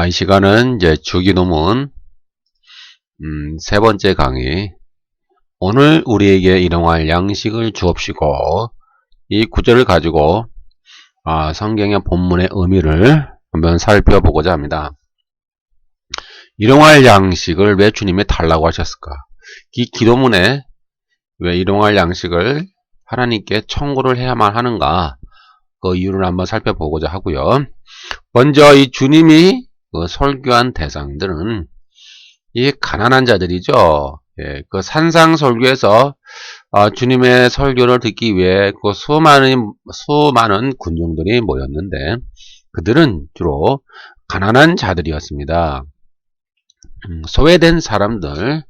이 시간은 이제 주기도문 세 번째 강의. 오늘 우리에게 일용할 양식을 주옵시고, 이 구절을 가지고 성경의 본문의 의미를 한번 살펴보고자 합니다. 일용할 양식을 왜 주님이 달라고 하셨을까? 이 기도문에 왜 일용할 양식을 하나님께 청구를 해야만 하는가? 그 이유를 한번 살펴보고자 하고요. 먼저 이 주님이 설교한 대상들은 이 가난한 자들이죠. 예, 그 산상설교에서 주님의 설교를 듣기 위해 그 수많은 군중들이 모였는데 그들은 주로 가난한 자들이었습니다. 소외된 사람들,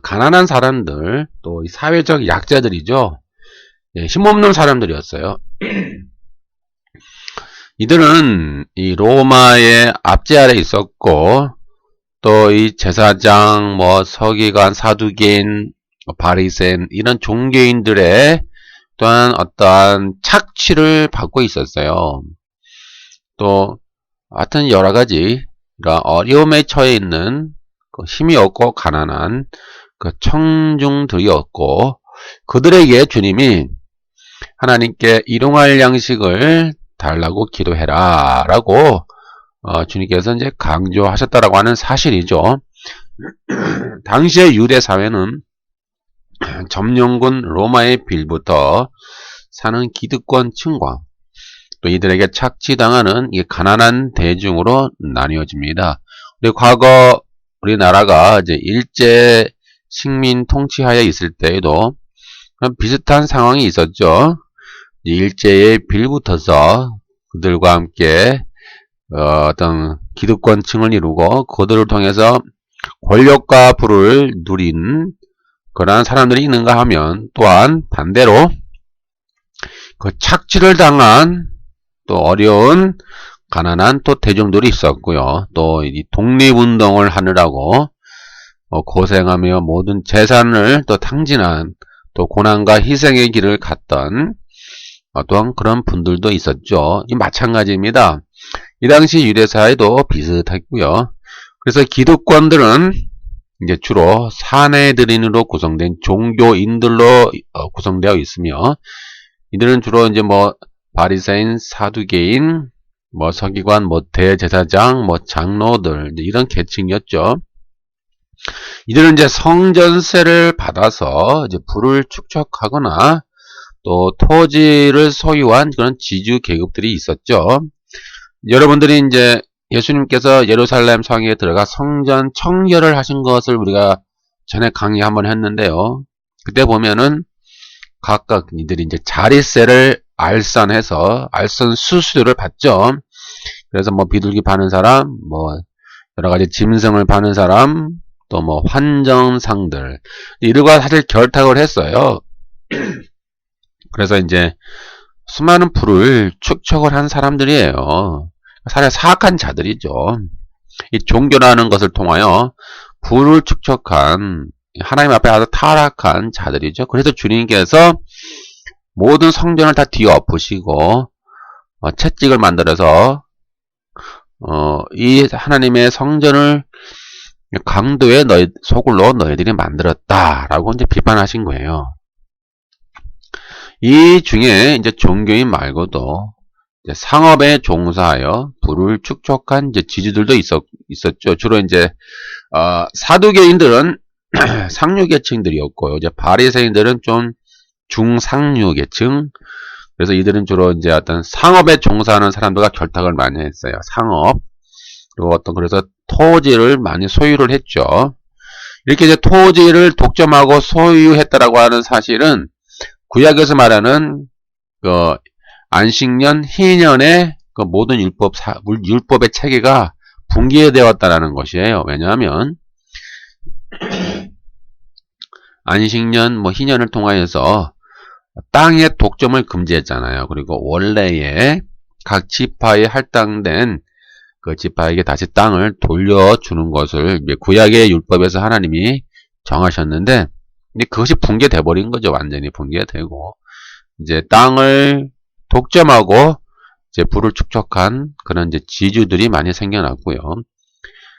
가난한 사람들, 또 사회적 약자들이죠. 예, 힘없는 사람들이었어요. 이들은 이 로마의 압제 아래 있었고, 또 이 제사장, 서기관, 사두개인, 바리새인 이런 종교인들의 또한 어떠한 착취를 받고 있었어요. 또 하여튼 여러 가지 어려움에 처해 있는 힘이 없고 가난한 그 청중들이었고, 그들에게 주님이 하나님께 일용할 양식을 달라고 기도해라 라고 주님께서 이제 강조하셨다라고 하는 사실이죠. 당시의 유대 사회는 점령군 로마의 빌부터 사는 기득권층과 또 이들에게 착취당하는 이 가난한 대중으로 나뉘어집니다. 우리 과거 우리나라가 이제 일제 식민 통치하에 있을 때에도 비슷한 상황이 있었죠. 일제에 빌붙어서 그들과 함께 어떤 기득권층을 이루고 그들을 통해서 권력과 부를 누린 그러한 사람들이 있는가 하면, 또한 반대로 그 착취를 당한 또 어려운 가난한 또 대중들이 있었고요. 또 이 독립운동을 하느라고 고생하며 모든 재산을 또 탕진한 또 고난과 희생의 길을 갔던 또한 그런 분들도 있었죠. 이 마찬가지입니다. 이 당시 유대사회도 비슷했고요. 그래서 기득권들은 이제 주로 사내들인으로 구성된 종교인들로 구성되어 있으며, 이들은 주로 이제 바리새인, 사두개인, 서기관, 대제사장, 장로들 이런 계층이었죠. 이들은 이제 성전세를 받아서 이제 부를 축적하거나 또 토지를 소유한 그런 지주 계급들이 있었죠. 여러분들이 이제 예수님께서 예루살렘 성에 들어가 성전 청결을 하신 것을 우리가 전에 강의 한번 했는데요. 그때 보면은 각각 이들이 이제 자릿세를 알선해서 알선 수수료를 받죠. 그래서 비둘기 파는 사람, 여러 가지 짐승을 파는 사람, 또 환전상들 이들과 사실 결탁을 했어요. 그래서 이제 수많은 부를 축적을 한 사람들이에요. 사실 사악한 자들이죠. 이 종교라는 것을 통하여 부를 축적한 하나님 앞에 아주 타락한 자들이죠. 그래서 주님께서 모든 성전을 다 뒤엎으시고 채찍을 만들어서 이 하나님의 성전을 강도의 소굴로 너희들이 만들었다라고 이제 비판하신 거예요. 이 중에 이제 종교인 말고도 이제 상업에 종사하여 부를 축적한 이제 지주들도 있었죠. 주로 이제 사두개인들은 상류계층들이었고요. 이제 바리새인들은 좀 중상류계층. 그래서 이들은 주로 이제 어떤 상업에 종사하는 사람들과 결탁을 많이 했어요. 상업. 그리고 그래서 토지를 많이 소유를 했죠. 이렇게 이제 토지를 독점하고 소유했다라고 하는 사실은 구약에서 말하는 그 안식년, 희년의 그 모든 율법의 체계가 붕괴되었다라는 것이에요. 왜냐하면 안식년, 희년을 통하여서 땅의 독점을 금지했잖아요. 그리고 원래의 각 지파에 할당된 그 지파에게 다시 땅을 돌려주는 것을 구약의 율법에서 하나님이 정하셨는데, 그것이 붕괴돼 버린 거죠. 완전히 붕괴되고 이제 땅을 독점하고 이제 부를 축적한 그런 이제 지주들이 많이 생겨났고요.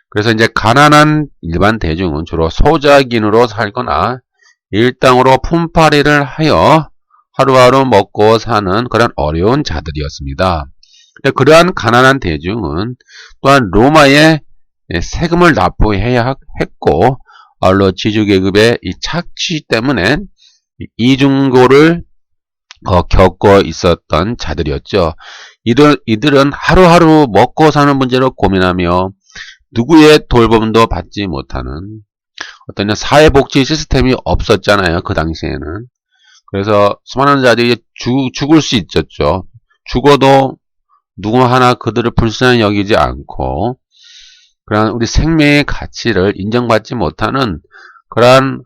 그래서 이제 가난한 일반 대중은 주로 소작인으로 살거나 일당으로 품팔이를 하여 하루하루 먹고 사는 그런 어려운 자들이었습니다. 그러한 가난한 대중은 또한 로마에 세금을 납부해야 했고, 아울러 지주계급의 이 착취 때문에 이중고를 겪고 있었던 자들이었죠. 이들은 하루하루 먹고 사는 문제로 고민하며 누구의 돌봄도 받지 못하는 어떤 사회복지 시스템이 없었잖아요. 그 당시에는. 그래서 수많은 자들이 죽을 수 있었죠. 죽어도 누구 하나 그들을 불쌍히 여기지 않고 그러한 우리 생명의 가치를 인정받지 못하는 그러한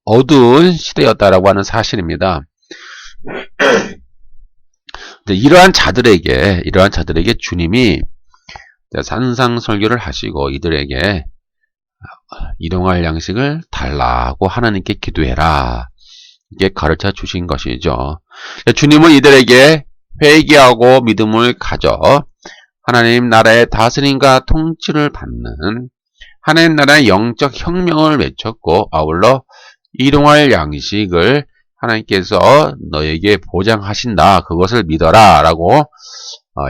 어두운 시대였다라고 하는 사실입니다. 이러한 자들에게 주님이 산상설교를 하시고 이들에게 일용할 양식을 달라고 하나님께 기도해라. 이게 가르쳐 주신 것이죠. 주님은 이들에게 회개하고 믿음을 가져 하나님 나라의 다스림과 통치를 받는 하나님 나라의 영적 혁명을 외쳤고, 아울러 일용할 양식을 하나님께서 너에게 보장하신다. 그것을 믿어라. 라고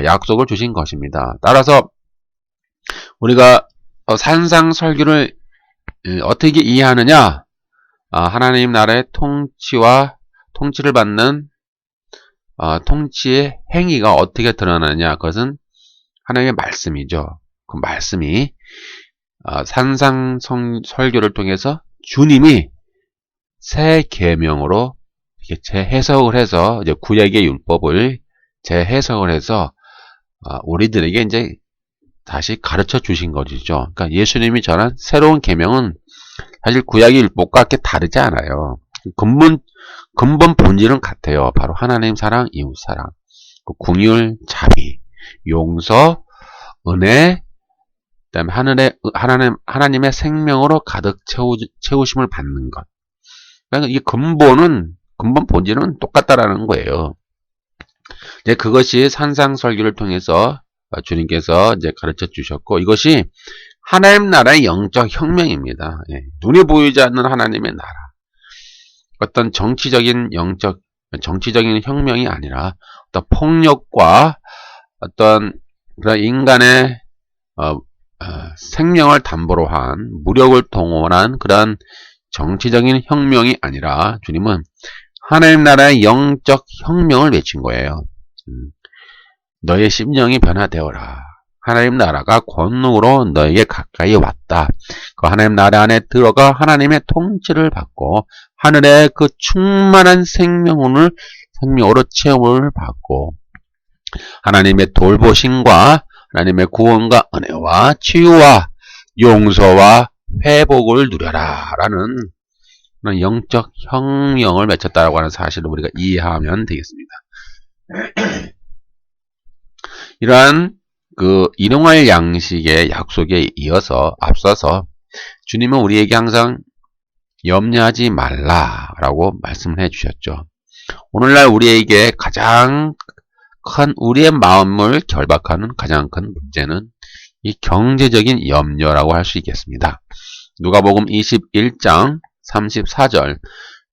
약속을 주신 것입니다. 따라서 우리가 산상설교를 어떻게 이해하느냐? 하나님 나라의 통치를 받는 통치의 행위가 어떻게 드러나느냐? 그것은 하나님의 말씀이죠. 그 말씀이 산상설교를 통해서 주님이 새 계명으로 재해석을 해서 이제 구약의 율법을 재해석을 해서 우리들에게 이제 다시 가르쳐 주신 것이죠. 그러니까 예수님이 전한 새로운 계명은 사실 구약의 율법과 그렇게 다르지 않아요. 근본 본질은 같아요. 바로 하나님 사랑, 이웃 사랑, 긍휼, 자비, 용서, 은혜, 그다음에 하나님의 생명으로 가득 채우심을 받는 것. 그러니까 이 근본 본질은 똑같다라는 거예요. 이제 그것이 산상설교를 통해서 주님께서 이제 가르쳐 주셨고, 이것이 하나님 나라의 영적 혁명입니다. 눈에 보이지 않는 하나님의 나라. 어떤 정치적인 혁명이 아니라 어떤 폭력과 어떤 그런 인간의 생명을 담보로 한 무력을 동원한 그런 정치적인 혁명이 아니라 주님은 하나님 나라의 영적 혁명을 외친 거예요. 너의 심령이 변화되어라. 하나님 나라가 권능으로 너에게 가까이 왔다. 그 하나님 나라 안에 들어가 하나님의 통치를 받고 하늘의 그 충만한 생명으로 체험을 받고 하나님의 돌보심과 하나님의 구원과 은혜와 치유와 용서와 회복을 누려라 라는 영적 혁명을 맺혔다라고 하는 사실을 우리가 이해하면 되겠습니다. 이러한 그 일용할 양식의 약속에 앞서서 주님은 우리에게 항상 염려하지 말라라고 말씀을 해주셨죠. 오늘날 우리에게 가장 큰 우리의 마음을 결박하는 가장 큰 문제는 이 경제적인 염려라고 할 수 있겠습니다. 누가복음 21장 34절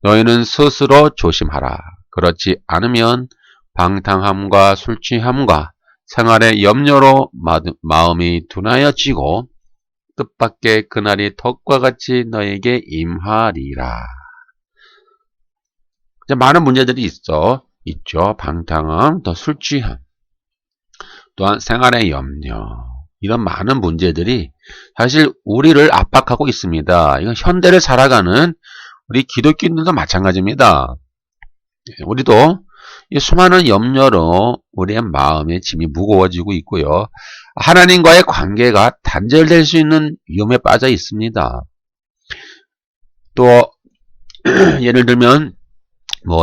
너희는 스스로 조심하라. 그렇지 않으면 방탕함과 술취함과 생활의 염려로 마음이 둔하여지고 뜻밖의 그날이 덕과 같이 너에게 임하리라. 많은 문제들이 있죠. 방탕함, 또 술취함, 또한 생활의 염려, 이런 많은 문제들이 사실 우리를 압박하고 있습니다. 이건 현대를 살아가는 우리 기독교인들도 마찬가지입니다. 우리도 이 수많은 염려로 우리의 마음의 짐이 무거워지고 있고요. 하나님과의 관계가 단절될 수 있는 위험에 빠져 있습니다. 또 예를 들면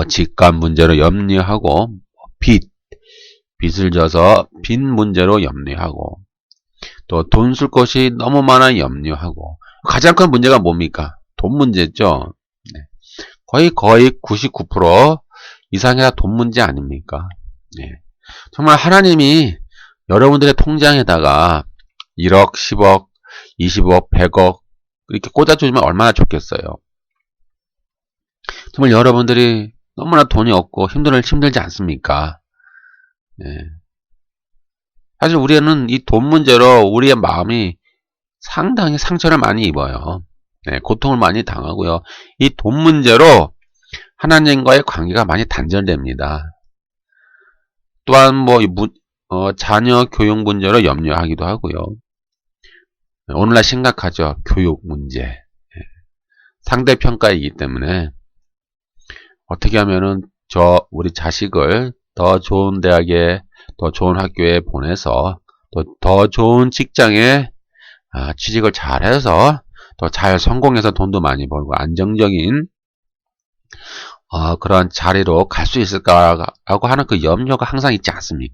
집값 문제로 염려하고 빚을 져서 빚 문제로 염려하고 또 돈 쓸 것이 너무 많아 염려하고 가장 큰 문제가 뭡니까? 돈 문제죠. 거의 99% 이상이 다 돈 문제 아닙니까? 정말 하나님이 여러분들의 통장에다가 1억, 10억, 20억, 100억 이렇게 꽂아주면 얼마나 좋겠어요. 정말 여러분들이 너무나 돈이 없고 힘들지 않습니까? 네. 사실 우리는 이 돈 문제로 우리의 마음이 상당히 상처를 많이 입어요. 네, 고통을 많이 당하고요. 이 돈 문제로 하나님과의 관계가 많이 단절됩니다. 또한 뭐 자녀 교육 문제로 염려하기도 하고요. 오늘날 심각하죠. 교육 문제. 상대평가이기 때문에 어떻게 하면은 우리 자식을 더 좋은 대학에, 더 좋은 학교에 보내서 또 더 좋은 직장에 취직을 잘해서 더 잘 성공해서 돈도 많이 벌고 안정적인 그런 자리로 갈 수 있을까라고 하는 그 염려가 항상 있지 않습니까?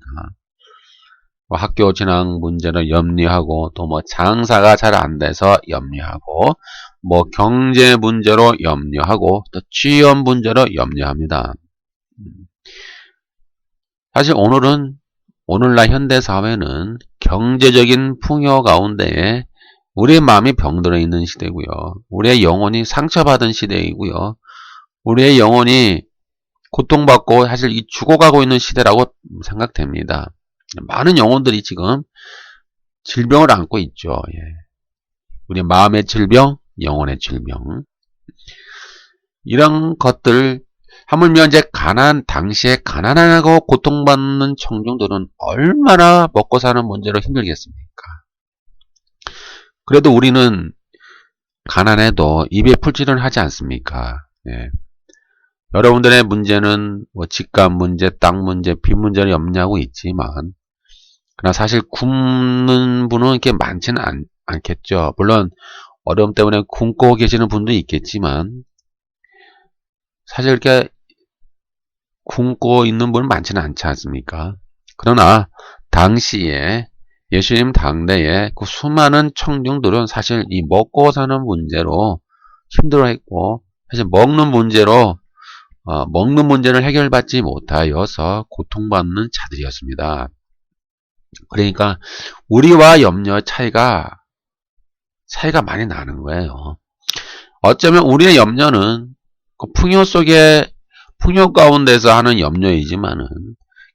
뭐 학교 진학 문제를 염려하고 또 뭐 장사가 잘 안 돼서 염려하고 뭐 경제 문제로 염려하고 또 취업 문제로 염려합니다. 사실 오늘날 현대 사회는 경제적인 풍요 가운데에 우리의 마음이 병들어 있는 시대고요. 우리의 영혼이 상처받은 시대이고요. 우리의 영혼이 고통받고 사실 죽어가고 있는 시대라고 생각됩니다. 많은 영혼들이 지금 질병을 안고 있죠. 예. 우리 마음의 질병, 영혼의 질병. 이런 것들, 하물며 이제 당시에 가난하고 고통받는 청중들은 얼마나 먹고 사는 문제로 힘들겠습니까? 그래도 우리는 가난해도 입에 풀칠은 하지 않습니까? 예. 여러분들의 문제는 뭐 집값 문제, 땅 문제, 빚 문제를 염려하고 있지만 그러나 사실 굶는 분은 이렇게 많지는 않겠죠. 물론 어려움 때문에 굶고 계시는 분도 있겠지만 사실 이렇게 굶고 있는 분은 많지는 않지 않습니까? 그러나 당시에 예수님 당대에 그 수많은 청중들은 사실 이 먹고 사는 문제로 힘들어했고 사실 먹는 문제를 해결받지 못하여서 고통받는 자들이었습니다. 그러니까 우리와 염려의 차이가 많이 나는 거예요. 어쩌면 우리의 염려는 그 풍요 가운데서 하는 염려이지만은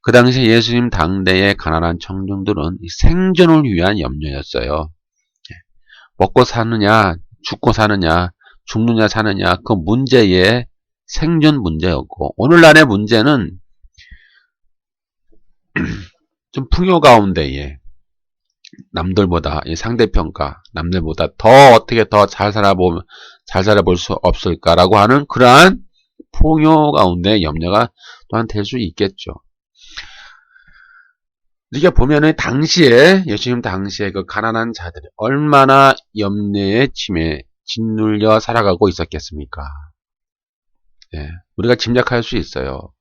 그 당시 예수님 당대의 가난한 청중들은 생존을 위한 염려였어요. 먹고 사느냐, 죽고 사느냐, 죽느냐 사느냐 그 문제의 생존 문제였고 오늘날의 문제는 좀 풍요 가운데에 남들보다 상대평가, 남들보다 더 어떻게 더 잘 살아볼 수 없을까라고 하는 그러한 풍요 가운데 염려가 또한 될 수 있겠죠. 이렇게 보면은 예수님 당시에 그 가난한 자들이 얼마나 염려의 짐에 짓눌려 살아가고 있었겠습니까? 예, 우리가 짐작할 수 있어요.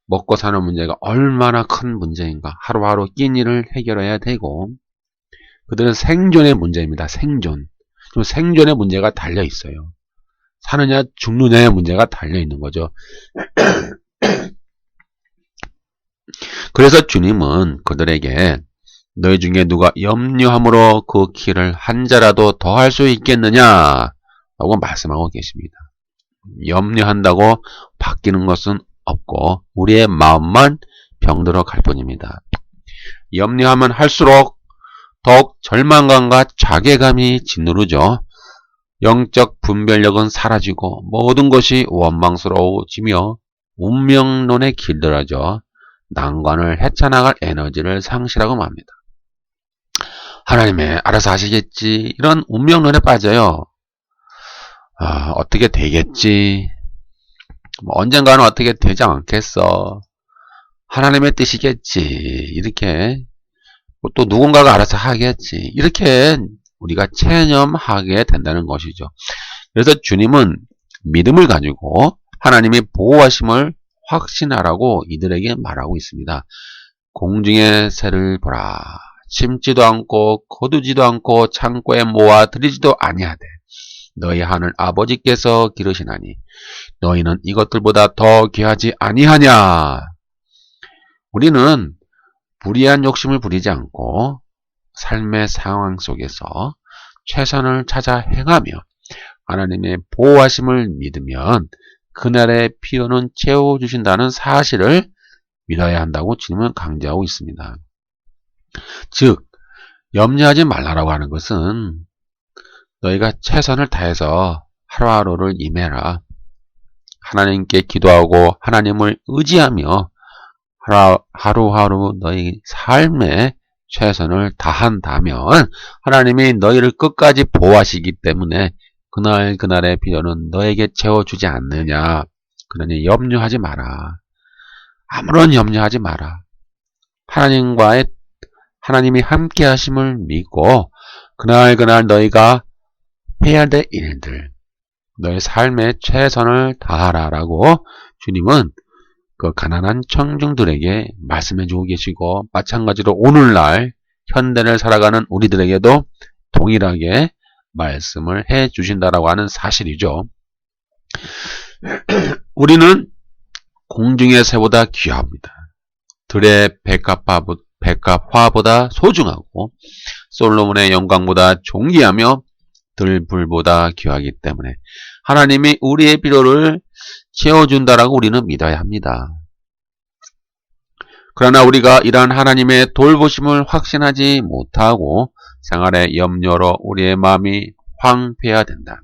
먹고 사는 문제가 얼마나 큰 문제인가. 하루하루 끼니를 해결해야 되고 그들은 생존의 문제입니다. 생존. 좀 생존의 문제가 달려 있어요. 사느냐 죽느냐의 문제가 달려 있는 거죠. 그래서 주님은 그들에게 너희 중에 누가 염려함으로 그 길을 한 자라도 더 할 수 있겠느냐 라고 말씀하고 계십니다. 염려한다고 바뀌는 것은 없고 우리의 마음만 병들어 갈 뿐입니다. 염려하면 할수록 더욱 절망감과 자괴감이 짓누르죠. 영적 분별력은 사라지고 모든 것이 원망스러워지며 운명론에 길들어져 난관을 헤쳐나갈 에너지를 상실하고 맙니다. 하나님의 알아서 하시겠지 이런 운명론에 빠져요. 어떻게 되겠지 뭐 언젠가는 어떻게 되지 않겠어 하나님의 뜻이겠지 이렇게 또 누군가가 알아서 하겠지 이렇게 우리가 체념하게 된다는 것이죠. 그래서 주님은 믿음을 가지고 하나님이 보호하심을 확신하라고 이들에게 말하고 있습니다. 공중의 새를 보라. 심지도 않고 거두지도 않고 창고에 모아 들이지도 아니하되 너희 하늘 아버지께서 기르시나니 너희는 이것들보다 더 귀하지 아니하냐. 우리는 무리한 욕심을 부리지 않고 삶의 상황 속에서 최선을 찾아 행하며 하나님의 보호하심을 믿으면 그날의 필요는 채워주신다는 사실을 믿어야 한다고 주님은 강조하고 있습니다. 즉, 염려하지 말라라고 하는 것은 너희가 최선을 다해서 하루하루를 임해라. 하나님께 기도하고 하나님을 의지하며 하루하루 너희 삶에 최선을 다한다면 하나님이 너희를 끝까지 보호하시기 때문에 그날의 필요는 너에게 채워주지 않느냐. 그러니 염려하지 마라. 아무런 염려하지 마라. 하나님이 함께 하심을 믿고 그날 너희가 해야 될 일들, 너의 삶에 최선을 다하라라고 주님은 그 가난한 청중들에게 말씀해 주고 계시고, 마찬가지로 오늘날 현대를 살아가는 우리들에게도 동일하게 말씀을 해 주신다라고 하는 사실이죠. 우리는 공중의 새보다 귀합니다. 들의 백합화보다 소중하고 솔로몬의 영광보다 존귀하며 들불보다 귀하기 때문에 하나님이 우리의 필요를 채워준다라고 우리는 믿어야 합니다. 그러나 우리가 이러한 하나님의 돌보심을 확신하지 못하고 생활의 염려로 우리의 마음이 황폐해야 된다면,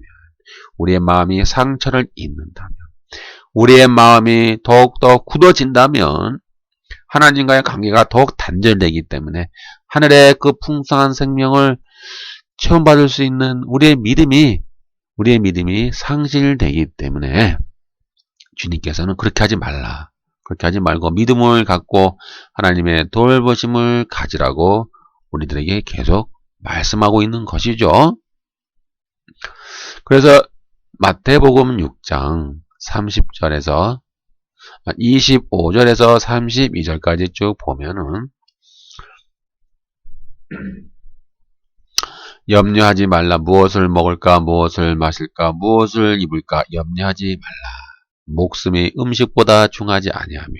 우리의 마음이 상처를 입는다면, 우리의 마음이 더욱더 굳어진다면 하나님과의 관계가 더욱 단절되기 때문에 하늘의 그 풍성한 생명을 체험받을 수 있는 우리의 믿음이 상실되기 때문에 주님께서는 그렇게 하지 말라. 그렇게 하지 말고 믿음을 갖고 하나님의 돌보심을 가지라고 우리들에게 계속 말씀하고 있는 것이죠. 그래서 마태복음 6장 30절에서 25절에서 32절까지 쭉 보면은 염려하지 말라. 무엇을 먹을까, 무엇을 마실까, 무엇을 입을까 염려하지 말라. 목숨이 음식보다 중하지 아니하며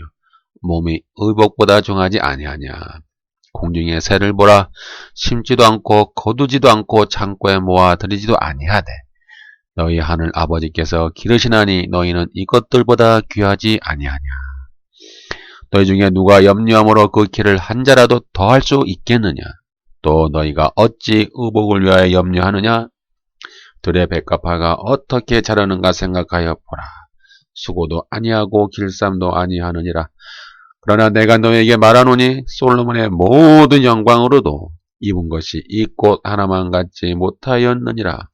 몸이 의복보다 중하지 아니하냐. 공중의 새를 보라. 심지도 않고 거두지도 않고 창고에 모아 들이지도 아니하되 너희 하늘 아버지께서 기르시나니 너희는 이것들보다 귀하지 아니하냐. 너희 중에 누가 염려함으로 그 길을 한 자라도 더할 수 있겠느냐. 또 너희가 어찌 의복을 위하여 염려하느냐. 들의 백합화가 어떻게 자라는가 생각하여 보라. 수고도 아니하고 길쌈도 아니하느니라. 그러나 내가 너에게 말하노니 솔로몬의 모든 영광으로도 입은 것이 이 꽃 하나만 갖지 못하였느니라.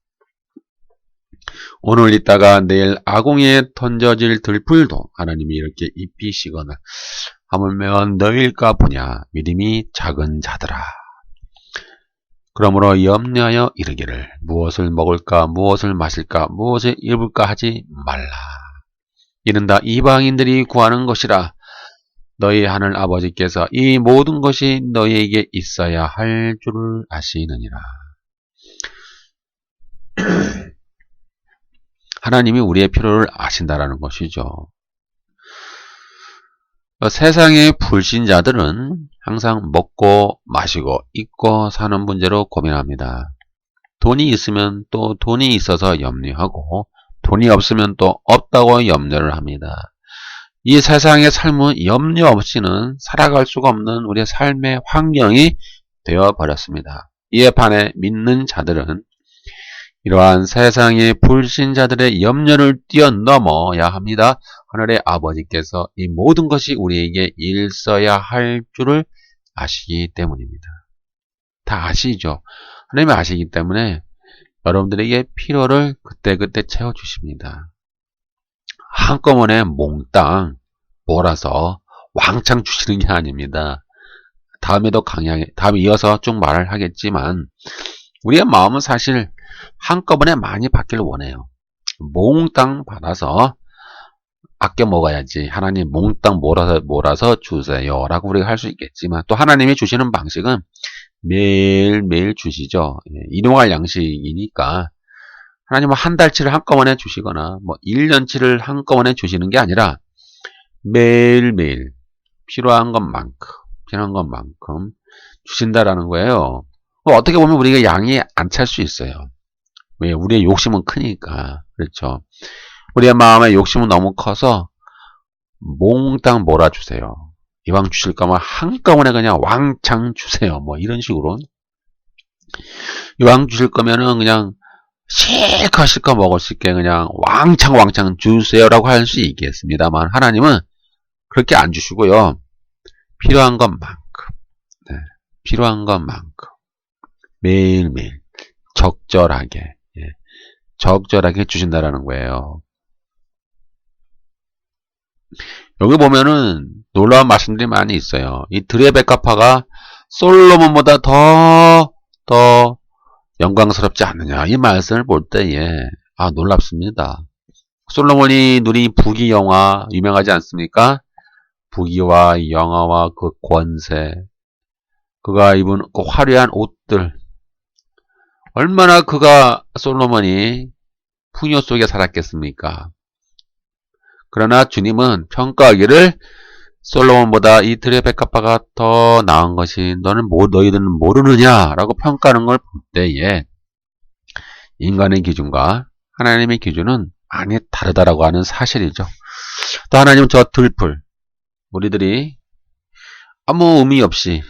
오늘 있다가 내일 아궁이에 던져질 들풀도 하나님이 이렇게 입히시거늘 하물며 너희일까 보냐. 믿음이 작은 자들아. 그러므로 염려하여 이르기를 무엇을 먹을까, 무엇을 마실까, 무엇을 입을까 하지 말라. 이는 다 이방인들이 구하는 것이라. 너희 하늘 아버지께서 이 모든 것이 너희에게 있어야 할 줄을 아시느니라. 하나님이 우리의 필요를 아신다라는 것이죠. 세상의 불신자들은 항상 먹고 마시고 입고 사는 문제로 고민합니다. 돈이 있으면 또 돈이 있어서 염려하고 돈이 없으면 또 없다고 염려를 합니다. 이 세상의 삶은 염려 없이는 살아갈 수가 없는 우리의 삶의 환경이 되어버렸습니다. 이에 반해 믿는 자들은 이러한 세상의 불신자들의 염려를 뛰어넘어야 합니다. 하늘의 아버지께서 이 모든 것이 우리에게 일써야 할 줄을 아시기 때문입니다. 다 아시죠? 하나님이 아시기 때문에 여러분들에게 필요를 그때그때 채워주십니다. 한꺼번에 몽땅 몰아서 왕창 주시는 게 아닙니다. 다음에 이어서 쭉 말을 하겠지만 우리의 마음은 사실 한꺼번에 많이 받기를 원해요. 몽땅 받아서 아껴 먹어야지. 하나님 몽땅 몰아서 주세요 라고 우리가 할 수 있겠지만 또 하나님이 주시는 방식은 매일매일 주시죠. 일용할 양식이니까 하나님은 한 달치를 한꺼번에 주시거나 1년치를 한꺼번에 주시는 게 아니라 매일매일 필요한 것만큼 주신다라는 거예요. 어떻게 보면 우리가 양이 안 찰 수 있어요. 왜? 우리의 욕심은 크니까. 그렇죠. 우리의 마음의 욕심은 너무 커서 몽땅 몰아주세요. 이왕 주실 거면 한꺼번에 그냥 왕창 주세요. 뭐 이런 식으로. 이왕 주실 거면은 그냥 실컷 먹을 수 있게 그냥 왕창 주세요라고 할 수 있겠습니다만 하나님은 그렇게 안 주시고요. 필요한 것만큼, 네, 필요한 것만큼 매일매일 적절하게 주신다라는 거예요. 여기 보면은 놀라운 말씀들이 많이 있어요. 이 드레베카파가 솔로몬보다 더 영광스럽지 않느냐 이 말씀을 볼 때에 놀랍습니다. 솔로몬이 누린 부귀영화 유명하지 않습니까? 부귀와 영화와 그 권세, 그가 입은 그 화려한 옷들, 얼마나 솔로몬이 풍요 속에 살았겠습니까? 그러나 주님은 평가하기를 솔로몬보다 이 드레베카파가 더 나은 것이 너희들은 모르느냐라고 평가하는 걸 볼 때에 인간의 기준과 하나님의 기준은 많이 다르다라고 하는 사실이죠. 또 하나님은 저 들풀, 우리들이 아무 의미 없이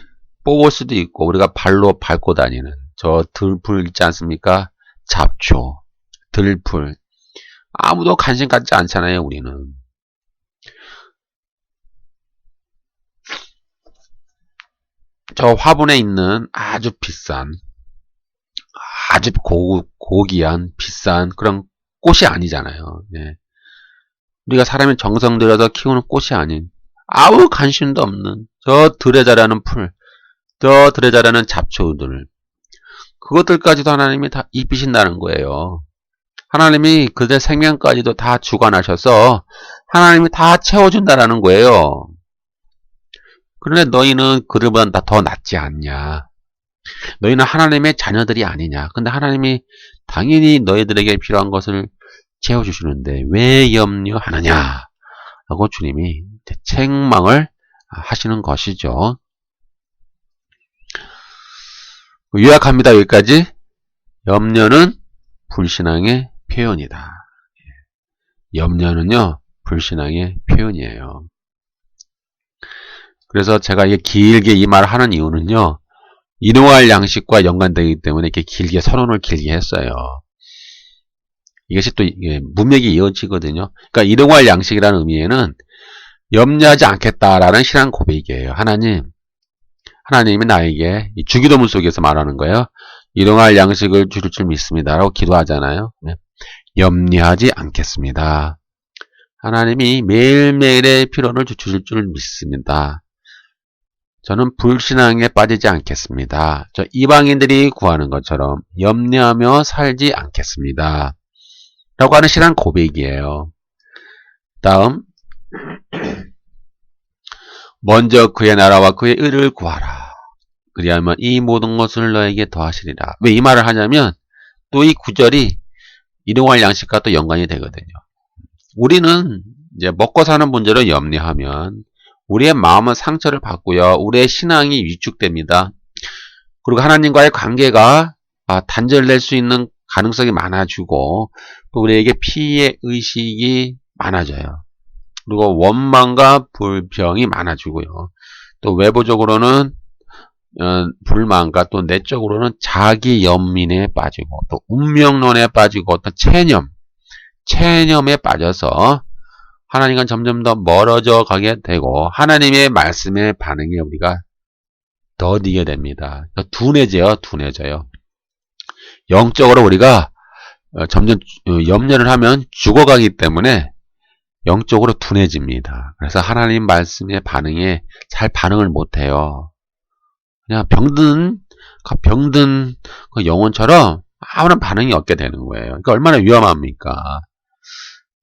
뽑을 수도 있고 우리가 발로 밟고 다니는 저 들풀 있지 않습니까? 잡초, 들풀. 아무도 관심 갖지 않잖아요, 우리는. 저 화분에 있는 아주 비싼, 아주 고귀한, 비싼 그런 꽃이 아니잖아요. 예. 우리가 사람이 정성 들여서 키우는 꽃이 아닌, 아무 관심도 없는 저 들에 자라는 풀, 저 들에 자라는 잡초들, 그것들까지도 하나님이 다 입히신다는 거예요. 하나님이 그들 생명까지도 다 주관하셔서 하나님이 다 채워준다라는 거예요. 그런데 너희는 그들보다 더 낫지 않냐? 너희는 하나님의 자녀들이 아니냐? 근데 하나님이 당연히 너희들에게 필요한 것을 채워주시는데 왜 염려하느냐? 라고 주님이 책망을 하시는 것이죠. 요약합니다. 여기까지. 염려는 불신앙의 표현이다. 염려는요, 불신앙의 표현이에요. 그래서 제가 이게 길게 이 말을 하는 이유는요, 일용할 양식과 연관되기 때문에 이렇게 길게 선언을 길게 했어요. 이것이 또 문맥이 이어지거든요. 그러니까 일용할 양식이라는 의미에는 염려하지 않겠다라는 신앙 고백이에요. 하나님이 나에게 이 주기도문 속에서 말하는 거예요. 일용할 양식을 주실 줄 믿습니다. 라고 기도하잖아요. 네. 염려하지 않겠습니다. 하나님이 매일매일의 필요를 주실 줄 믿습니다. 저는 불신앙에 빠지지 않겠습니다. 저 이방인들이 구하는 것처럼 염려하며 살지 않겠습니다. 라고 하는 신앙 고백이에요. 다음, 먼저 그의 나라와 그의 의를 구하라. 그리하면 이 모든 것을 너에게 더하시리라. 왜 이 말을 하냐면 또 이 구절이 일용할 양식과 또 연관이 되거든요. 우리는 이제 먹고 사는 문제로 염려하면 우리의 마음은 상처를 받고요. 우리의 신앙이 위축됩니다. 그리고 하나님과의 관계가 단절될 수 있는 가능성이 많아지고 또 우리에게 피해 의식이 많아져요. 그리고 원망과 불평이 많아지고요. 또 외부적으로는 불만과 또 내적으로는 자기 연민에 빠지고 또 운명론에 빠지고 또 체념에 빠져서 하나님과 점점 더 멀어져 가게 되고 하나님의 말씀의 반응에 우리가 더디게 됩니다. 둔해져요. 영적으로 우리가 점점 염려를 하면 죽어가기 때문에 영적으로 둔해집니다. 그래서 하나님 말씀의 반응에 잘 반응을 못해요. 그냥 병든 그 영혼처럼 아무런 반응이 없게 되는 거예요. 그러니까 얼마나 위험합니까?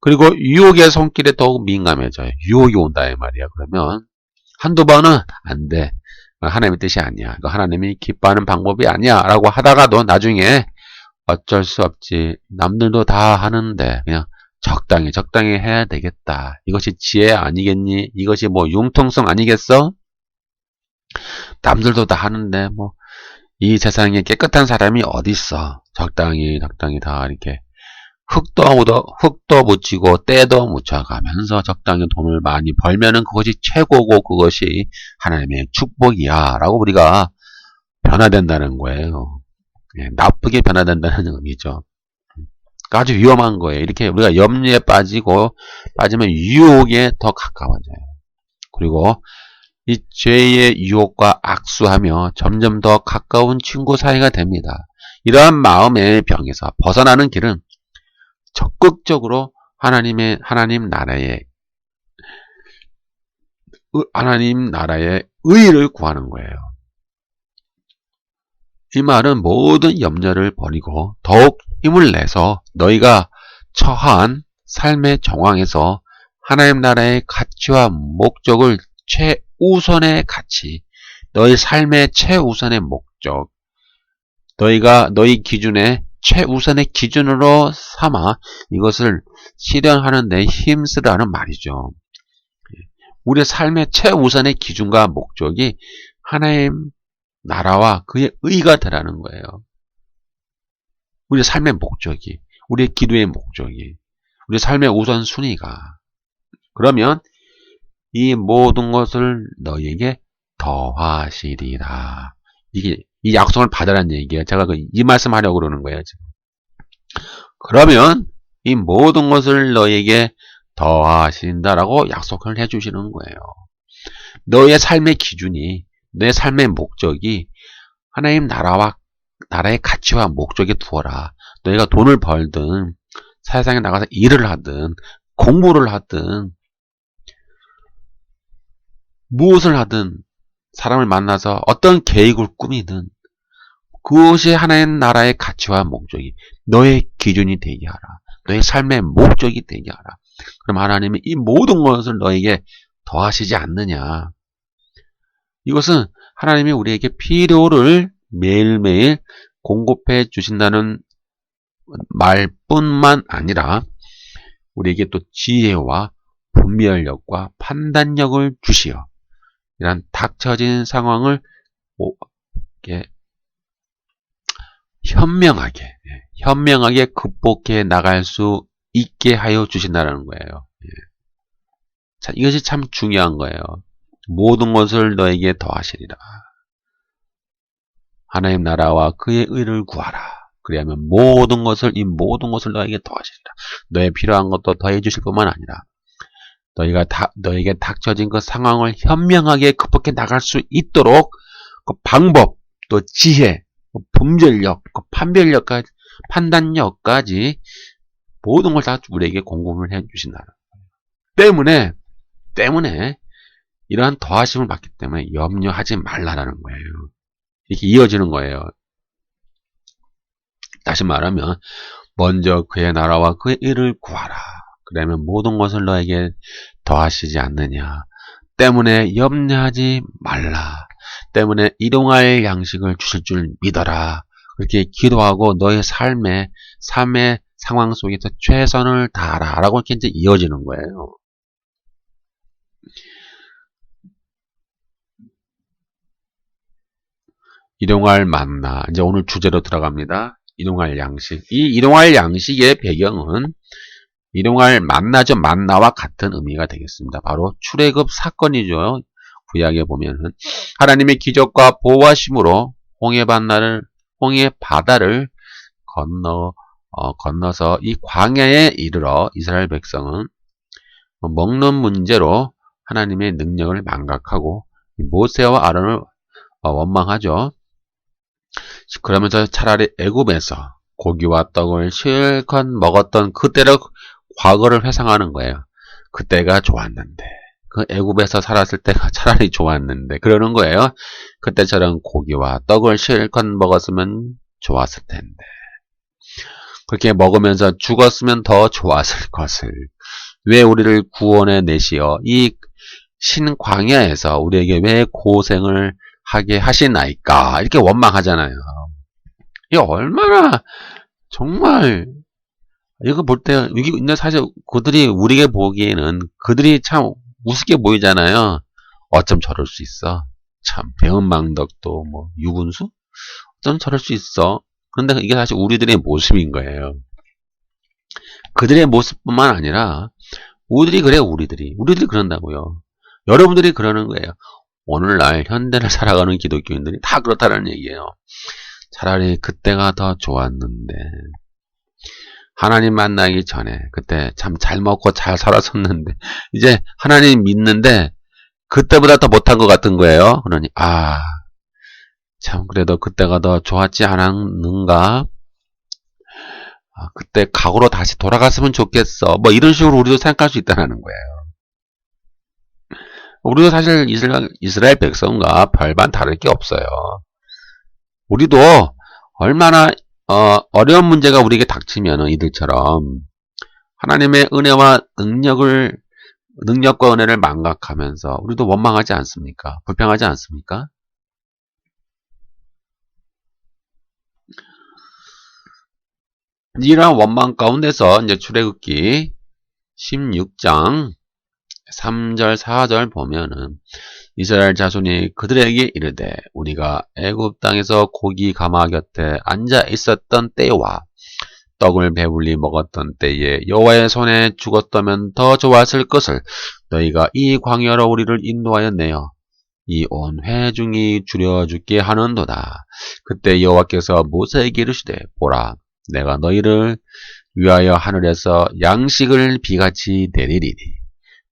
그리고 유혹의 손길에 더욱 민감해져요. 유혹이 온다 이 말이야. 그러면 한두 번은 안 돼. 하나님의 뜻이 아니야. 하나님이 기뻐하는 방법이 아니야. 라고 하다가도 나중에 어쩔 수 없지. 남들도 다 하는데 그냥 적당히 해야 되겠다. 이것이 지혜 아니겠니? 이것이 뭐 융통성 아니겠어? 남들도 다 하는데 뭐 이 세상에 깨끗한 사람이 어디 있어? 적당히 다 이렇게 흙도 묻히고 때도 묻혀가면서 적당히 돈을 많이 벌면은 그것이 최고고 그것이 하나님의 축복이야 라고 우리가 변화된다는 거예요. 예, 나쁘게 변화된다는 의미죠. 아주 위험한 거예요. 이렇게 우리가 염려에 빠지면 유혹에 더 가까워져요. 그리고 이 죄의 유혹과 악수하며 점점 더 가까운 친구 사이가 됩니다. 이러한 마음의 병에서 벗어나는 길은 적극적으로 하나님 나라의 의를 구하는 거예요. 이 말은 모든 염려를 버리고 더욱 힘을 내서 너희가 처한 삶의 정황에서 하나님 나라의 가치와 목적을 최우선의 가치, 너희 삶의 최우선의 목적, 너희 기준의 최우선의 기준으로 삼아 이것을 실현하는 데 힘쓰라는 말이죠. 우리의 삶의 최우선의 기준과 목적이 하나님 나라와 그의 의가 되라는 거예요. 우리의 삶의 목적이, 우리의 기도의 목적이, 우리의 삶의 우선순위가. 그러면 이 모든 것을 너희에게 더하시리라. 이 약속을 받으라는 얘기예요. 제가 이 말씀 하려고 그러는 거예요, 지금. 그러면 이 모든 것을 너희에게 더하신다라고 약속을 해주시는 거예요. 너의 삶의 기준이, 너의 삶의 목적이 하나님 나라의 가치와 목적에 두어라. 너희가 돈을 벌든, 세상에 나가서 일을 하든, 공부를 하든, 무엇을 하든, 사람을 만나서 어떤 계획을 꾸미든, 그것이 하나님 나라의 가치와 목적이 너의 기준이 되게 하라. 너의 삶의 목적이 되게 하라. 그럼 하나님이 이 모든 것을 너에게 더하시지 않느냐. 이것은 하나님이 우리에게 필요를 매일매일 공급해 주신다는 말뿐만 아니라 우리에게 또 지혜와 분별력과 판단력을 주시어 이런 닥쳐진 상황을 현명하게 극복해 나갈 수 있게 하여 주신다는 거예요. 자, 이것이 참 중요한 거예요. 모든 것을 너에게 더하시리라. 하나님 나라와 그의 의를 구하라. 그리하면 이 모든 것을 너에게 더하시리라. 너의 필요한 것도 더해 주실 뿐만 아니라 너에게 닥쳐진 그 상황을 현명하게 극복해 나갈 수 있도록 그 방법, 또 지혜, 분별력, 판별력까지, 판단력까지 모든 걸 다 우리에게 공급을 해 주신다는 거예요. 때문에 이러한 더하심을 받기 때문에 염려하지 말라라는 거예요. 이렇게 이어지는 거예요. 다시 말하면 먼저 그의 나라와 그의 의를 구하라. 그러면 모든 것을 너에게 더하시지 않느냐. 때문에 염려하지 말라. 때문에 일용할 양식을 주실 줄 믿어라. 그렇게 기도하고 너의 삶의 상황 속에서 최선을 다하라. 라고 이렇게 이제 이어지는 거예요. 일용할 만나. 이제 오늘 주제로 들어갑니다. 일용할 양식. 이 일용할 양식의 배경은 일용할 만나죠. 만나와 같은 의미가 되겠습니다. 바로 출애굽 사건이죠. 구약에 보면은 하나님의 기적과 보호하심으로 홍해 바다를 건너서 이 광야에 이르러 이스라엘 백성은 먹는 문제로 하나님의 능력을 망각하고 모세와 아론을 원망하죠. 그러면서 차라리 애굽에서 고기와 떡을 실컷 먹었던 그때의 과거를 회상하는 거예요. 그때가 좋았는데, 그 애굽에서 살았을 때가 차라리 좋았는데 그러는 거예요. 그때처럼 고기와 떡을 실컷 먹었으면 좋았을 텐데, 그렇게 먹으면서 죽었으면 더 좋았을 것을, 왜 우리를 구원해 내시어 이 신광야에서 우리에게 왜 고생을 하게 하시나이까, 이렇게 원망하잖아요. 이게 얼마나 정말 이거 볼 때, 이게 근데 사실 그들이 우리에게 보기에는 그들이 참 우습게 보이잖아요. 어쩜 저럴 수 있어. 참, 배은망덕도 뭐, 유분수? 어쩜 저럴 수 있어. 그런데 이게 사실 우리들의 모습인 거예요. 그들의 모습뿐만 아니라, 우리들이 그래요, 우리들이. 우리들이 그런다고요. 여러분들이 그러는 거예요. 오늘날 현대를 살아가는 기독교인들이 다 그렇다는 얘기예요. 차라리 그때가 더 좋았는데, 하나님 만나기 전에, 그때 참 잘 먹고 잘 살았었는데, 이제 하나님 믿는데, 그때보다 더 못한 것 같은 거예요. 그러니, 참, 그래도 그때가 더 좋았지 않았는가? 그때 과거로 다시 돌아갔으면 좋겠어. 뭐, 이런 식으로 우리도 생각할 수 있다는 거예요. 우리도 사실 이스라엘 백성과 별반 다를 게 없어요. 우리도 얼마나 어려운 문제가 우리에게 닥치면 이들처럼 하나님의 은혜와 능력과 은혜를 망각하면서 우리도 원망하지 않습니까? 불평하지 않습니까? 이러한 원망 가운데서 이제 출애굽기 16장 3절 4절 보면은 이스라엘 자손이 그들에게 이르되 우리가 애굽 땅에서 고기 가마 곁에 앉아 있었던 때와 떡을 배불리 먹었던 때에 여호와의 손에 죽었다면 더 좋았을 것을 너희가 이 광야로 우리를 인도하여 내어 이 온 회중이 줄여 죽게 하는도다. 그때 여호와께서 모세에게 이르시되 보라 내가 너희를 위하여 하늘에서 양식을 비같이 내리리니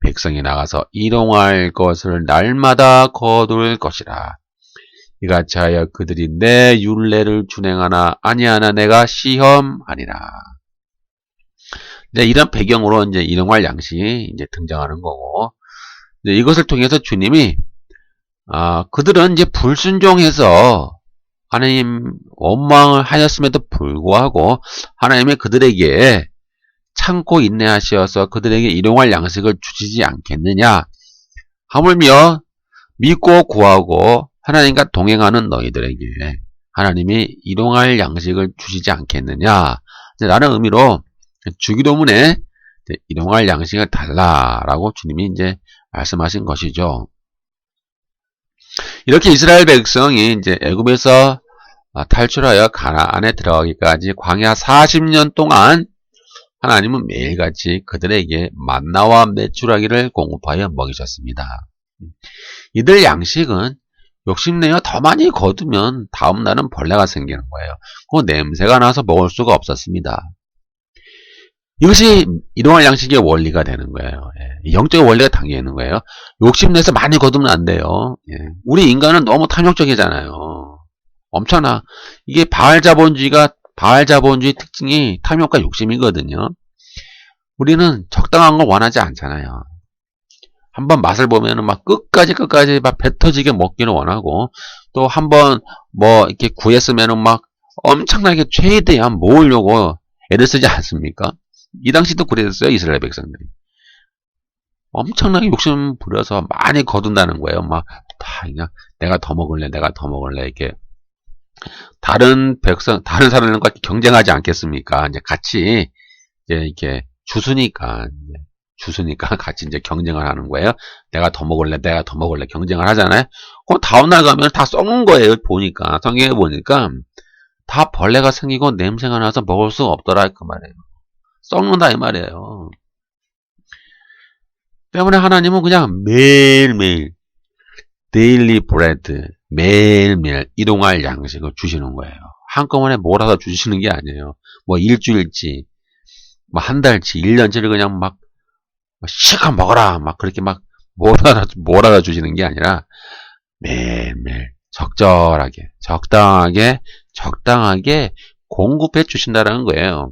백성이 나가서 일용할 것을 날마다 거둘 것이라. 이같이 하여 그들이 내 율례를 준행하나 아니하나 내가 시험하니라. 이제 이런 배경으로 이제 일용할 양식이 이제 등장하는 거고, 이제 이것을 통해서 주님이 그들은 이제 불순종해서 하나님 원망을 하였음에도 불구하고 하나님의 그들에게 참고 인내하시어서 그들에게 일용할 양식을 주시지 않겠느냐. 하물며 믿고 구하고 하나님과 동행하는 너희들에게 하나님이 일용할 양식을 주시지 않겠느냐. 라는 의미로 주기도문에 일용할 양식을 달라라고 주님이 이제 말씀하신 것이죠. 이렇게 이스라엘 백성이 이제 애굽에서 탈출하여 가나안에 들어가기까지 광야 40년 동안 하나님은 매일같이 그들에게 만나와 메추라기를 공급하여 먹이셨습니다. 이들 양식은 욕심내어 더 많이 거두면 다음날은 벌레가 생기는 거예요. 그 냄새가 나서 먹을 수가 없었습니다. 이것이 일용할 양식의 원리가 되는 거예요. 영적인 원리가 담겨 있는 거예요. 욕심내서 많이 거두면 안 돼요. 우리 인간은 너무 탐욕적이잖아요. 엄청나. 이게 바알 자본주의 특징이 탐욕과 욕심이거든요. 우리는 적당한 걸 원하지 않잖아요. 한번 맛을 보면은 막 끝까지 막 배 터지게 먹기를 원하고, 또 한번 뭐 이렇게 구했으면은 막 엄청나게 최대한 모으려고 애를 쓰지 않습니까? 이 당시도 그랬어요, 이스라엘 백성들이. 엄청나게 욕심 부려서 많이 거둔다는 거예요. 막 다 그냥 내가 더 먹을래, 이렇게. 다른 사람들과 경쟁하지 않겠습니까? 이제 같이 이제 이렇게 주수니까 같이 이제 경쟁을 하는 거예요. 내가 더 먹을래 경쟁을 하잖아요. 그럼 다음날 가면 다 썩는 거예요. 보니까 성경에 보니까 다 벌레가 생기고 냄새가 나서 먹을 수 없더라 그 말이에요. 썩는다 이 말이에요. 때문에 하나님은 그냥 매일매일 데일리 브레드 매일매일 일용할 양식을 주시는 거예요. 한꺼번에 몰아서 주시는 게 아니에요. 뭐 일주일치, 뭐 한 달치, 1년치를 그냥 막 시간 먹어라 막 그렇게 막 몰아다 주시는 게 아니라 매일매일 적당하게 공급해 주신다는 거예요.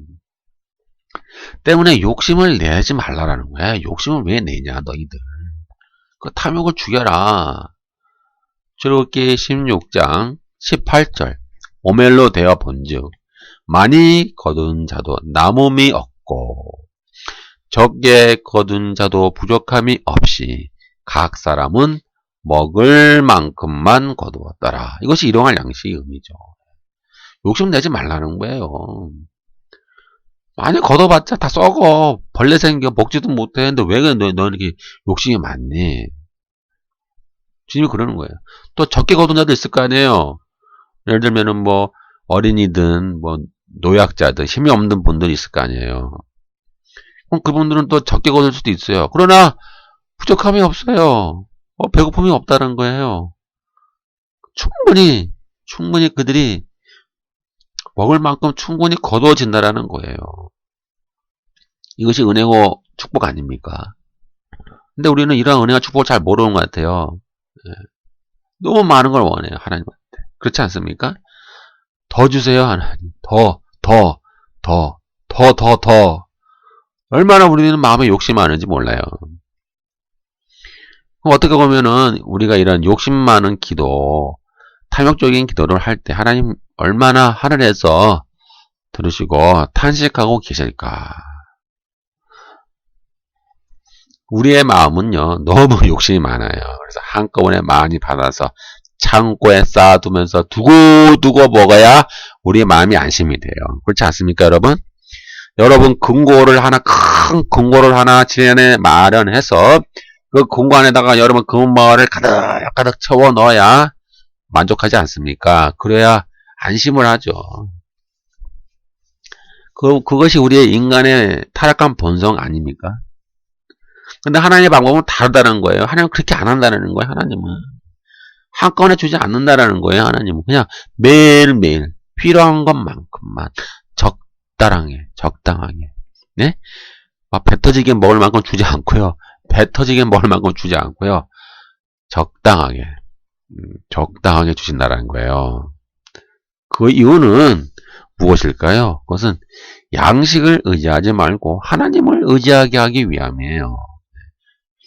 때문에 욕심을 내지 말라라는 거야. 욕심을 왜 내냐 너희들. 그 탐욕을 죽여라. 출애굽기 16장 18절 오멜로 되어 본즉 많이 거둔 자도 남음이 없고 적게 거둔 자도 부족함이 없이 각 사람은 먹을 만큼만 거두었더라. 이것이 일용할 양식의 의미죠. 욕심 내지 말라는 거예요. 많이 걷어봤자 다 썩어. 벌레 생겨. 먹지도 못해. 근데 왜 너 이렇게 욕심이 많니? 주님이 그러는 거예요. 또 적게 거둔 자도 있을 거 아니에요. 예를 들면은 뭐 어린이든 뭐 노약자든 힘이 없는 분들이 있을 거 아니에요. 그럼 그분들은 또 적게 거둘 수도 있어요. 그러나 부족함이 없어요. 배고픔이 없다는 거예요. 충분히 그들이 먹을 만큼 충분히 거두어진다라는 거예요. 이것이 은혜고 축복 아닙니까? 근데 우리는 이러한 은혜와 축복을 잘 모르는 것 같아요. 예. 너무 많은 걸 원해요, 하나님한테. 그렇지 않습니까? 더 주세요, 하나님. 더. 얼마나 우리는 마음에 욕심이 많은지 몰라요. 어떻게 보면은 우리가 이런 욕심 많은 기도, 탐욕적인 기도를 할 때 하나님 얼마나 하늘에서 들으시고 탄식하고 계실까. 우리의 마음은요, 너무 욕심이 많아요. 그래서 한꺼번에 많이 받아서 창고에 쌓아두면서 두고두고 먹어야 우리의 마음이 안심이 돼요. 그렇지 않습니까, 여러분? 여러분, 큰 금고를 하나 집안에 마련해서 그 금고 안에다가 여러분 금마을을 가득 채워 넣어야 만족하지 않습니까? 그래야 안심을 하죠. 그것이 우리의 인간의 타락한 본성 아닙니까? 근데 하나님의 방법은 다르다는 거예요. 하나님은 그렇게 안 한다는 거예요, 하나님은. 한꺼번에 주지 않는다라는 거예요, 하나님은. 그냥 매일매일 필요한 것만큼만 적당하게. 네? 배 터지게 먹을 만큼 주지 않고요. 배 터지게 먹을 만큼 주지 않고요. 적당하게 주신다라는 거예요. 그 이유는 무엇일까요? 그것은 양식을 의지하지 말고 하나님을 의지하게 하기 위함이에요.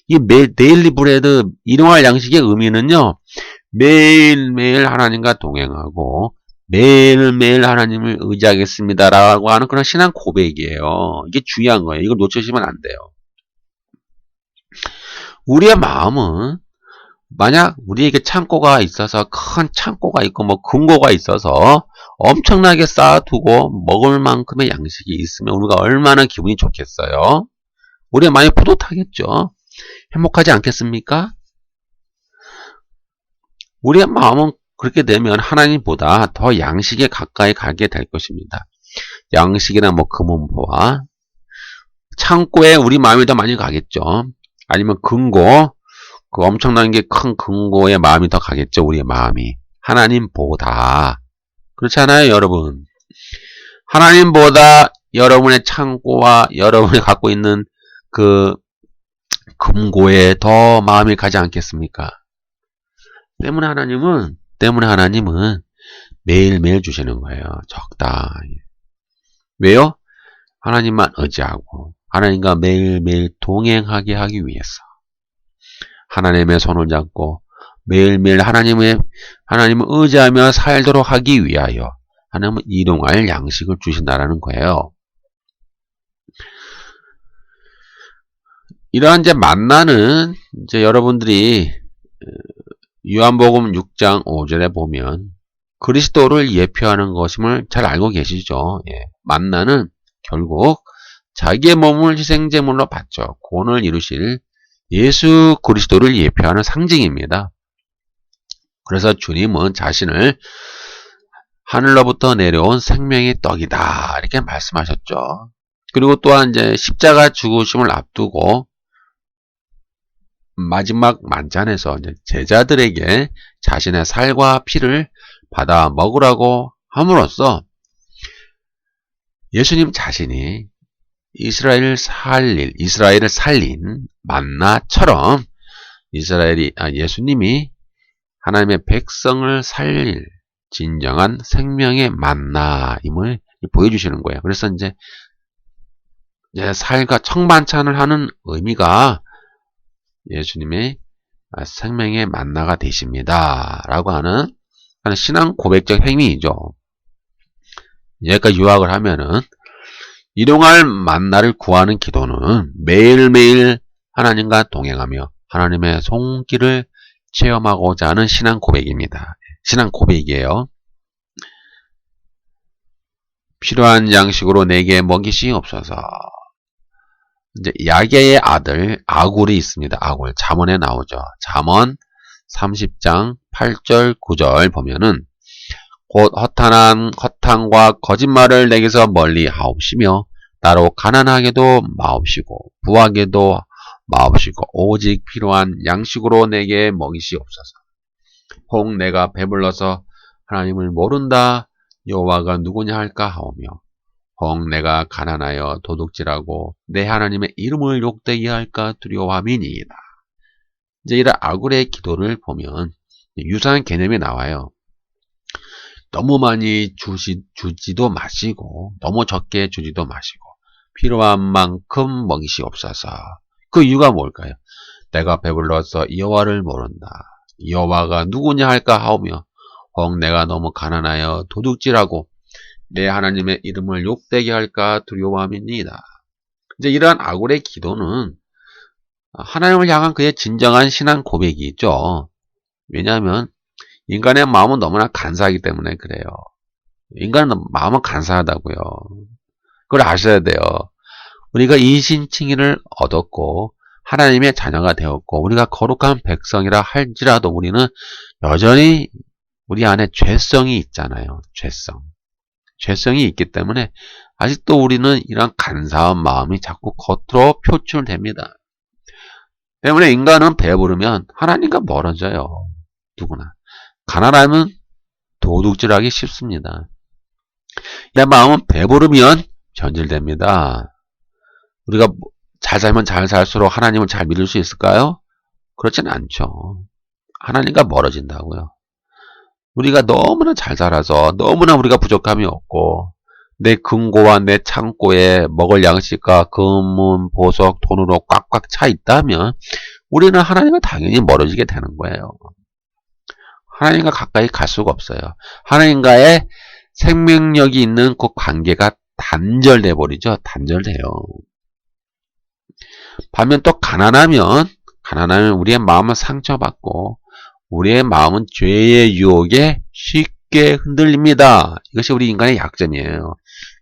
이 데일리 브레드, 일용할 양식의 의미는요, 매일매일 하나님과 동행하고 매일매일 하나님을 의지하겠습니다라고 하는 그런 신앙 고백이에요. 이게 중요한 거예요. 이걸 놓치시면 안 돼요. 우리의 마음은 만약 우리에게 창고가 있어서 큰 창고가 있고 뭐 금고가 있어서 엄청나게 쌓아두고 먹을 만큼의 양식이 있으면 우리가 얼마나 기분이 좋겠어요? 우리의 마음이 뿌듯하겠죠? 행복하지 않겠습니까? 우리의 마음은 그렇게 되면 하나님보다 더 양식에 가까이 가게 될 것입니다. 양식이나 뭐 금은보화, 창고에 우리 마음이 더 많이 가겠죠. 아니면 금고, 그 엄청난 게 큰 금고에 마음이 더 가겠죠. 우리의 마음이. 하나님보다. 그렇지 않아요, 여러분? 하나님보다 여러분의 창고와 여러분이 갖고 있는 그 금고에 더 마음이 가지 않겠습니까? 때문에 하나님은 매일매일 주시는 거예요. 적당히. 왜요? 하나님만 의지하고 하나님과 매일매일 동행하게 하기 위해서. 하나님의 손을 잡고 매일매일 하나님을 의지하며 살도록 하기 위하여 하나님은 일용할 양식을 주신다라는 거예요. 이러한 이제 만나는 이제 여러분들이 요한복음 6장 5절에 보면 그리스도를 예표하는 것임을 잘 알고 계시죠. 예. 만나는 결국 자기의 몸을 희생제물로 바쳐 구원을 이루실 예수 그리스도를 예표하는 상징입니다. 그래서 주님은 자신을 하늘로부터 내려온 생명의 떡이다 이렇게 말씀하셨죠. 그리고 또한 이제 십자가 죽으심을 앞두고 마지막 만찬에서 이제 제자들에게 자신의 살과 피를 받아 먹으라고 함으로써 예수님 자신이 이스라엘을 살린 만나처럼 예수님이 하나님의 백성을 살릴 진정한 생명의 만나임을 보여주시는 거예요. 그래서 이제 살과 청반찬을 하는 의미가 예수님의 생명의 만나가 되십니다. 라고 하는 신앙 고백적 행위이죠. 여기까지 요약을 하면은 일용할 만나를 구하는 기도는 매일매일 하나님과 동행하며 하나님의 손길을 체험하고자 하는 신앙 고백입니다. 신앙 고백이에요. 필요한 양식으로 내게 먹이시옵소서. 이제 야게의 아들 아굴이 있습니다. 아굴 잠언에 나오죠. 잠언 30장 8절 9절 보면은 곧 허탄과 거짓말을 내게서 멀리 하옵시며 나로 가난하게도 마옵시고 부하게도 마옵시고 오직 필요한 양식으로 내게 먹이시옵소서. 혹 내가 배불러서 하나님을 모른다 여호와가 누구냐 할까 하오며 혹 내가 가난하여 도둑질하고 내 하나님의 이름을 욕되게 할까 두려워함이니이다. 이제 이런 아굴의 기도를 보면 유사한 개념이 나와요. 너무 많이 주지도 마시고 너무 적게 주지도 마시고 필요한 만큼 먹이시옵소서. 그 이유가 뭘까요? 내가 배불러서 여호와를 모른다. 여호와가 누구냐 할까 하오며 혹 내가 너무 가난하여 도둑질하고 내 하나님의 이름을 욕되게 할까 두려워함이니이다. 이제 이러한 아굴의 기도는 하나님을 향한 그의 진정한 신앙 고백이 있죠. 왜냐하면 인간의 마음은 너무나 간사하기 때문에 그래요. 인간은 마음은 간사하다고요. 그걸 아셔야 돼요. 우리가 인신칭의를 얻었고 하나님의 자녀가 되었고 우리가 거룩한 백성이라 할지라도 우리는 여전히 우리 안에 죄성이 있잖아요. 죄성이 있기 때문에 아직도 우리는 이런 간사한 마음이 자꾸 겉으로 표출됩니다. 때문에 인간은 배부르면 하나님과 멀어져요. 누구나. 가난하면 도둑질하기 쉽습니다. 내 마음은 배부르면 변질됩니다. 우리가 잘 살면 잘 살수록 하나님을 잘 믿을 수 있을까요? 그렇진 않죠. 하나님과 멀어진다고요. 우리가 너무나 잘 살아서 너무나 우리가 부족함이 없고 내 금고와 내 창고에 먹을 양식과 금은 보석 돈으로 꽉꽉 차 있다면 우리는 하나님과 당연히 멀어지게 되는 거예요. 하나님과 가까이 갈 수가 없어요. 하나님과의 생명력이 있는 그 관계가 단절돼 버리죠. 단절돼요. 반면 또 가난하면 우리의 마음은 상처받고 우리의 마음은 죄의 유혹에 쉽게 흔들립니다. 이것이 우리 인간의 약점이에요.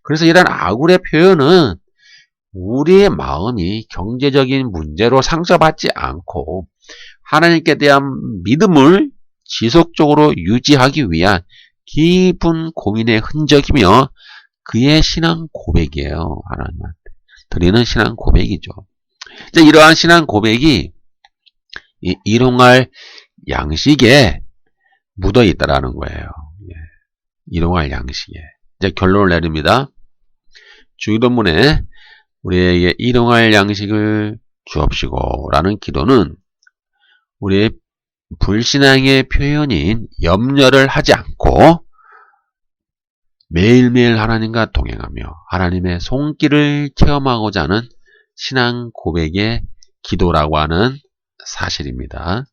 그래서 이런 아굴의 표현은 우리의 마음이 경제적인 문제로 상처받지 않고 하나님께 대한 믿음을 지속적으로 유지하기 위한 깊은 고민의 흔적이며 그의 신앙 고백이에요. 하나님한테 드리는 신앙 고백이죠. 이제 이러한 신앙 고백이 일용할 양식에 묻어 있다라는 거예요. 일용할 양식에. 이제 결론을 내립니다. 주기도문에 우리에게 일용할 양식을 주옵시고 라는 기도는 우리의 불신앙의 표현인 염려를 하지 않고 매일매일 하나님과 동행하며 하나님의 손길을 체험하고자 하는 신앙 고백의 기도라고 하는 사실입니다.